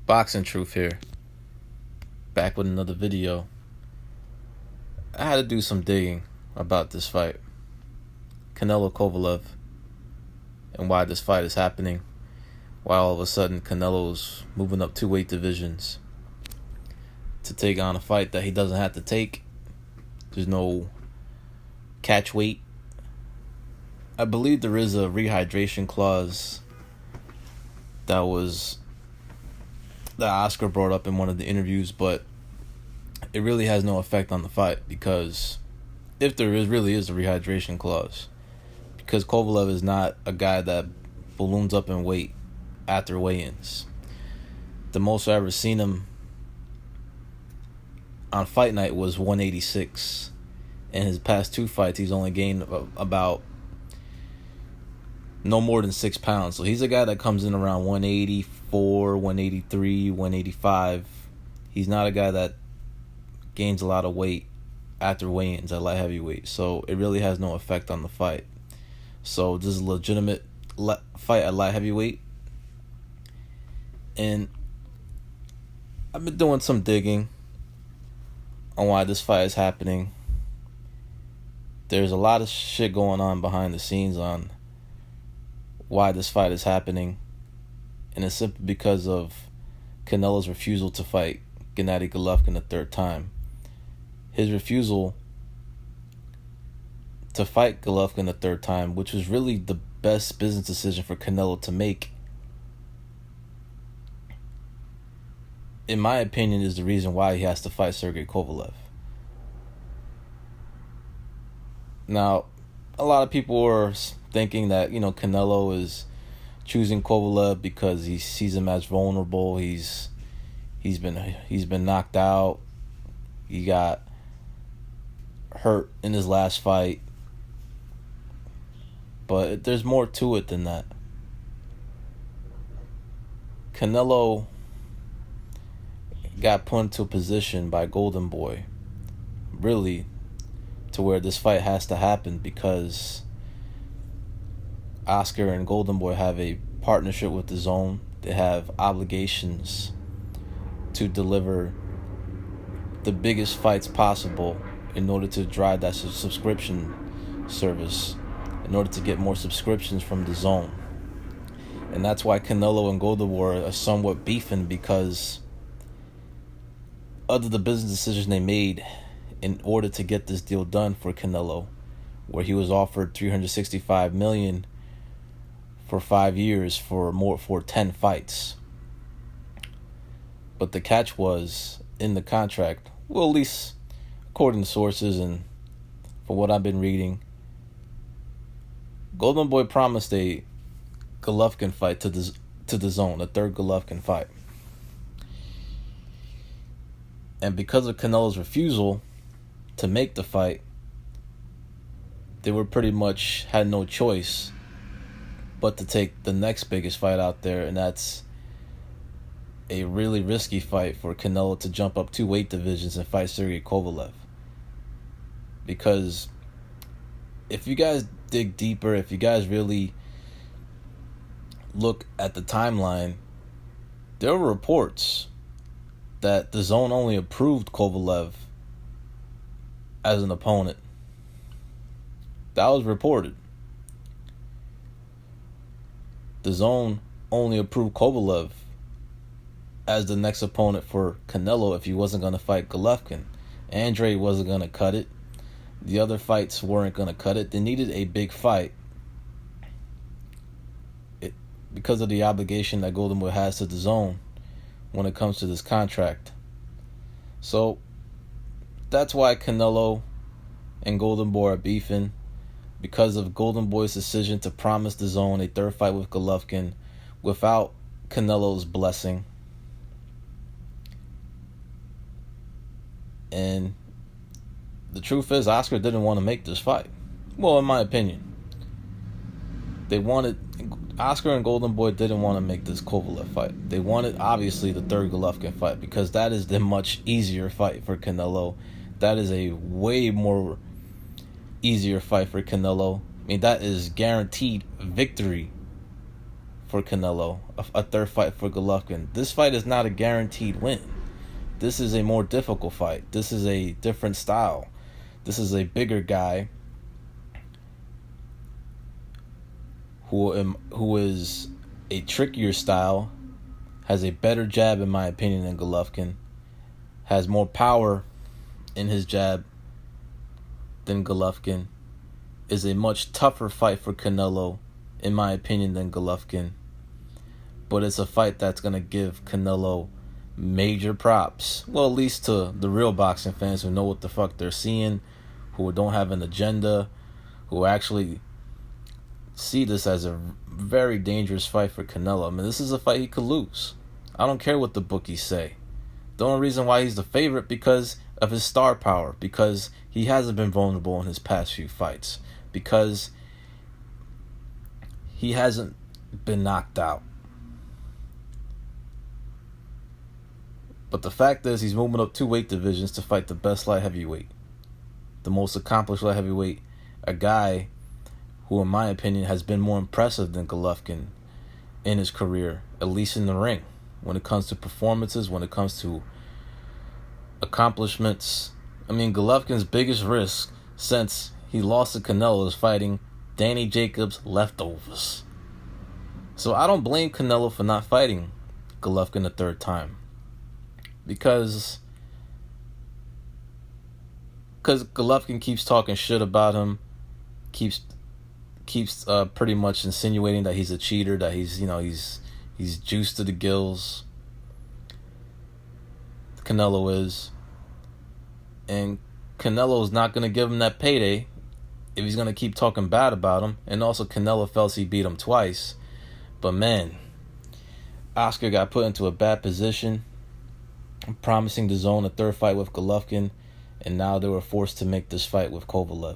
Boxing Truth here, back with another video. I had to do some digging about this fight, Canelo Kovalev, and why this fight is happening, why all of a sudden Canelo's moving up 2 weight divisions to take on a fight that he doesn't have to take. There's no catch weight. I believe there is a rehydration clause that Oscar brought up in one of the interviews, but it really has no effect on the fight, because if there really is a rehydration clause, because Kovalev is not a guy that balloons up in weight after weigh-ins. The most I ever seen him on fight night was 186. In his past 2 fights, he's only gained about no more than 6 pounds. So he's a guy that comes in around 184, 183, 185. He's not a guy that gains a lot of weight after weigh-ins at light heavyweight. So it really has no effect on the fight. So this is a legitimate fight at light heavyweight. And I've been doing some digging on why this fight is happening. There's a lot of shit going on behind the scenes on why this fight is happening, and it's simply because of Canelo's refusal to fight Gennady Golovkin a 3rd time. His refusal to fight Golovkin a 3rd time, which was really the best business decision for Canelo to make, in my opinion, is the reason why he has to fight Sergey Kovalev. Now, a lot of people are thinking that, Canelo is choosing Kovalev because he sees him as vulnerable. He's been knocked out. He got hurt in his last fight. But there's more to it than that. Canelo got put into a position by Golden Boy, really, to where this fight has to happen, because Oscar and Golden Boy have a partnership with the Zone. They have obligations to deliver the biggest fights possible in order to drive that subscription service, in order to get more subscriptions from the Zone. And that's why Canelo and Golden Boy are somewhat beefing, because of the business decision they made in order to get this deal done for Canelo, where he was offered $365 million for 5 years for 10 fights. But the catch was in the contract, well, at least according to sources and from what I've been reading, Golden Boy promised a Golovkin fight to the Zone, a 3rd Golovkin fight. And because of Canelo's refusal to make the fight, they were pretty much had no choice but to take the next biggest fight out there, and that's a really risky fight for Canelo to jump up 2 weight divisions and fight Sergey Kovalev. Because if you guys dig deeper, if you guys really look at the timeline, there were reports that the Zone only approved Kovalev as an opponent. That was reported. The Zone only approved Kovalev as the next opponent for Canelo if he wasn't going to fight Golovkin. Andre wasn't going to cut it. The other fights weren't going to cut it. They needed a big fight because of the obligation that Golden Boy has to the Zone when it comes to this contract. So that's why Canelo and Golden Boy are beefing, because of Golden Boy's decision to promise the Zone a 3rd fight with Golovkin without Canelo's blessing. And the truth is, Oscar didn't want to make this fight. Well, in my opinion, Oscar and Golden Boy didn't want to make this Kovalev fight. They wanted, obviously, the 3rd Golovkin fight, because that is the much easier fight for Canelo. That is a way more easier fight for Canelo. I mean, that is guaranteed victory for Canelo, a third fight for Golovkin. This fight is not a guaranteed win. This is a more difficult fight. This is a different style. This is a bigger guy who is a trickier style, has a better jab in my opinion than Golovkin, has more power in his jab than Golovkin, is a much tougher fight for Canelo in my opinion than Golovkin. But it's a fight that's going to give Canelo major props. Well, at least to the real boxing fans who know what the fuck they're seeing, who don't have an agenda, who actually see this as a very dangerous fight for Canelo. I mean, this is a fight he could lose. I don't care what the bookies say. The only reason why he's the favorite because of his star power, because he hasn't been vulnerable in his past few fights, because he hasn't been knocked out. But the fact is, he's moving up 2 weight divisions to fight the best light heavyweight, the most accomplished light heavyweight, a guy who, in my opinion, has been more impressive than Golovkin in his career, at least in the ring, when it comes to performances, when it comes to accomplishments. I mean, Golovkin's biggest risk since he lost to Canelo is fighting Danny Jacobs' leftovers. So I don't blame Canelo for not fighting Golovkin a third time. Because Golovkin keeps talking shit about him, keeps pretty much insinuating that he's a cheater, that he's juiced to the gills. Canelo is. And Canelo's not going to give him that payday if he's going to keep talking bad about him. And also Canelo felt he beat him twice. But man, Oscar got put into a bad position, promising the zone a third fight with Golovkin, and now they were forced to make this fight with Kovalev.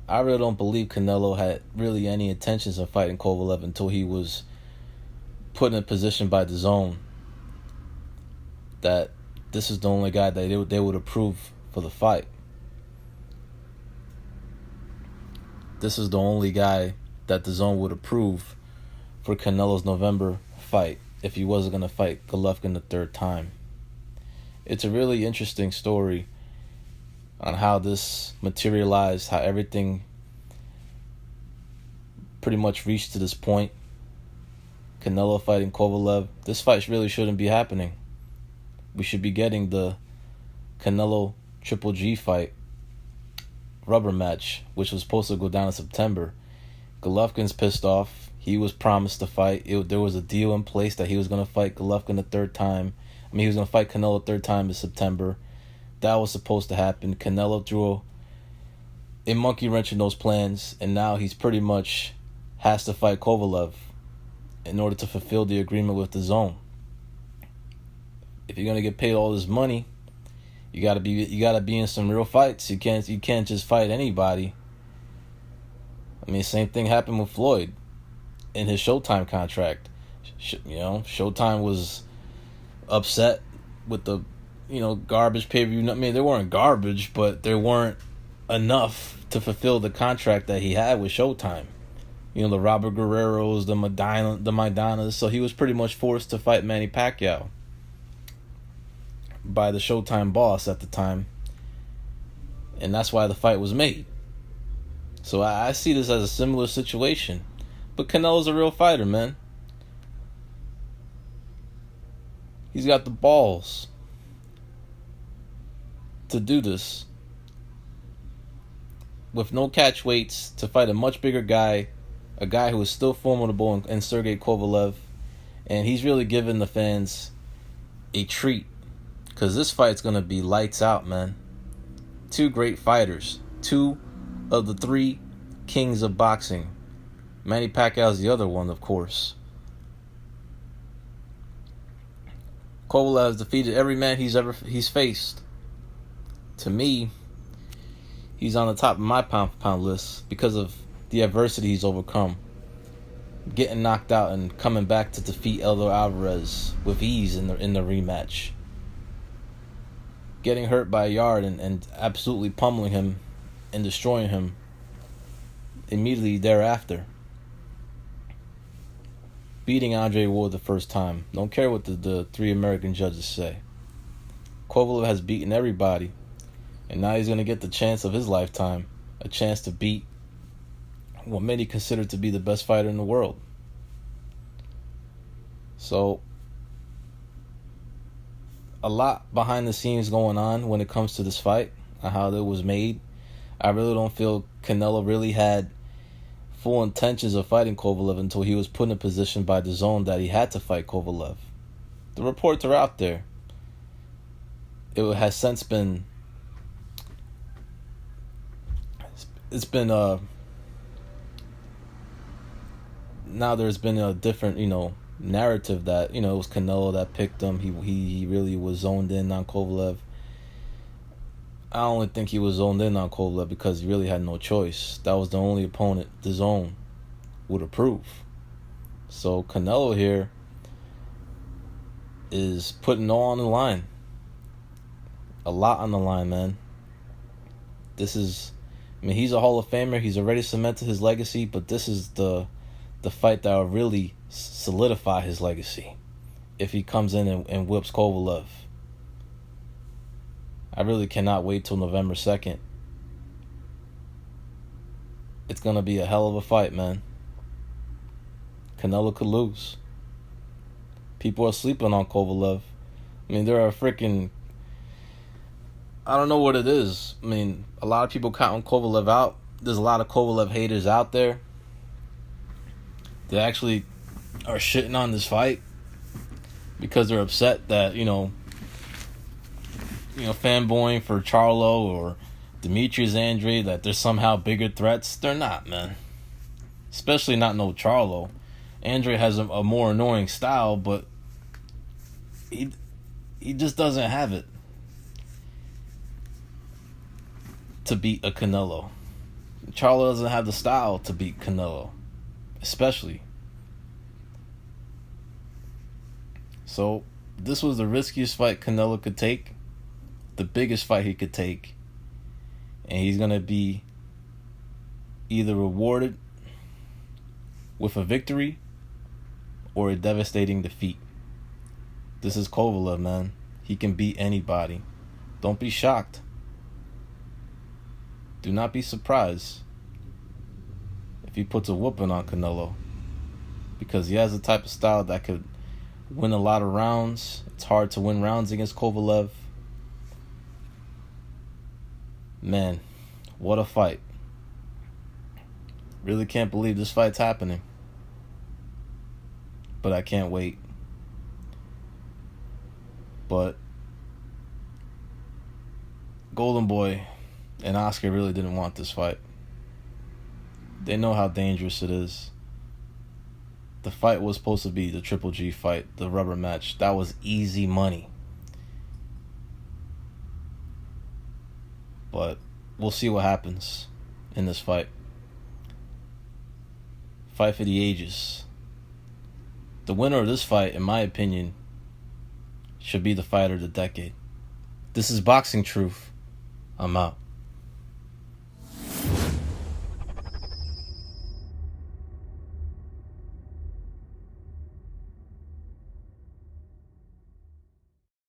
I really don't believe Canelo had really any intentions of fighting Kovalev until he was put in a position by the zone that this is the only guy that they would approve for the fight. This is the only guy that the zone would approve for Canelo's November fight if he wasn't going to fight Golovkin the third time. It's a really interesting story on how this materialized, how everything pretty much reached to this point. Canelo fighting Kovalev. This fight really shouldn't be happening. We should be getting the Canelo Triple G fight rubber match, which was supposed to go down in September. Golovkin's pissed off. He was promised to fight. There was a deal in place that he was going to fight Golovkin the third time. He was going to fight Canelo the third time in September. That was supposed to happen. Canelo threw a monkey wrench in those plans, and now he's pretty much has to fight Kovalev in order to fulfill the agreement with the zone. If you're going to get paid all this money, you got to be in some real fights. You can't just fight anybody. I mean, same thing happened with Floyd in his Showtime contract. Showtime was upset with the garbage pay-per-view. I mean, they weren't garbage, but they weren't enough to fulfill the contract that he had with Showtime. The Robert Guerreros, the Maidanas. So he was pretty much forced to fight Manny Pacquiao by the Showtime boss at the time. And that's why the fight was made. So I see this as a similar situation. But Canelo's a real fighter, man. He's got the balls to do this with no catch weights, to fight a much bigger guy, a guy who is still formidable in Sergey Kovalev. And he's really giving the fans a treat, because this fight's going to be lights out, man. 2 great fighters. 2 of the 3 kings of boxing. Manny Pacquiao's the other one, of course. Kovalev has defeated every man he's faced. To me, he's on the top of my pound for pound list because of the adversity he's overcome. Getting knocked out and coming back to defeat Canelo Alvarez with ease in the rematch. Getting hurt by a yard and absolutely pummeling him and destroying him immediately thereafter. beating Andre Ward the first time. Don't care what the three American judges say. Kovalev has beaten everybody, and now he's going to get the chance of his lifetime, a chance to beat what many consider to be the best fighter in the world. So, a lot behind the scenes going on when it comes to this fight and how it was made. I really don't feel Canelo really had full intentions of fighting Kovalev until he was put in a position by DAZN that he had to fight Kovalev. The reports are out there. It has since been... It's been... Now there's been a different, narrative that, it was Canelo that picked him. He really was zoned in on Kovalev. I only think he was zoned in on Kovalev because he really had no choice. That was the only opponent DAZN would approve. So Canelo here is putting all on the line. A lot on the line, man. He's a Hall of Famer. He's already cemented his legacy, but this is the fight that will really solidify his legacy if he comes in and whips Kovalev. I really cannot wait till November 2nd. It's going to be a hell of a fight, man. Canelo could lose. People are sleeping on Kovalev. There are freaking... I don't know what it is. A lot of people counting Kovalev out. There's a lot of Kovalev haters out there. They actually are shitting on this fight because they're upset that, fanboying for Charlo or Demetrius Andre, that they're somehow bigger threats. They're not, man. Especially not no Charlo. Andre has a more annoying style, but he just doesn't have it to beat a Canelo. Charlo doesn't have the style to beat Canelo, especially. So, this was the riskiest fight Canelo could take, the biggest fight he could take, and he's going to be either rewarded with a victory or a devastating defeat. This is Kovalev, man. He can beat anybody. Don't be shocked. Do not be surprised if he puts a whooping on Canelo, because he has the type of style that could win a lot of rounds. It's hard to win rounds against Kovalev. Man, what a fight. Really can't believe this fight's happening. But I can't wait. But Golden Boy and Oscar really didn't want this fight. They know how dangerous it is. The fight was supposed to be the Triple G fight, the rubber match. That was easy money. But we'll see what happens in this fight. Fight for the ages. The winner of this fight, in my opinion, should be the fighter of the decade. This is Boxing Truth. I'm out.